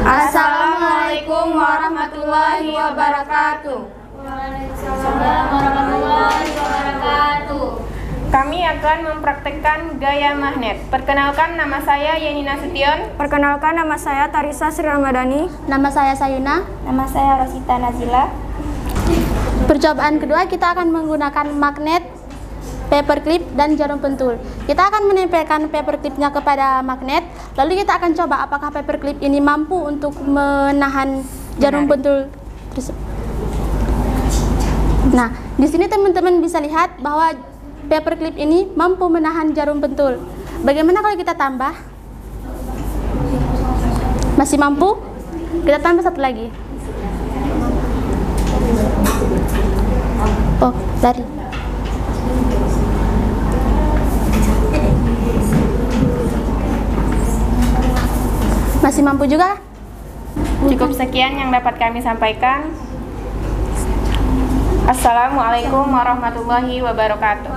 Assalamualaikum warahmatullahi wabarakatuh. Waalaikumsalam warahmatullahi wabarakatuh. Kami akan mempraktekkan gaya magnet. Perkenalkan, nama saya Yeni Nasution. Perkenalkan, nama saya Tarisa Sri Ramadhani. Nama saya Sayuna. Nama saya Rosita Nazila. Percobaan kedua kita akan menggunakan magnet, paperclip, dan jarum pentul. Kita akan menempelkan paperclipnya kepada magnet, lalu kita akan coba apakah paperclip ini mampu untuk menahan jarum pentul tersebut. Nah, di sini teman-teman bisa lihat bahwa paperclip ini mampu menahan jarum pentul. Bagaimana kalau kita tambah? Masih mampu? Kita tambah satu lagi. Oh, dari. Masih mampu juga? Cukup sekian yang dapat kami sampaikan. Assalamualaikum warahmatullahi wabarakatuh.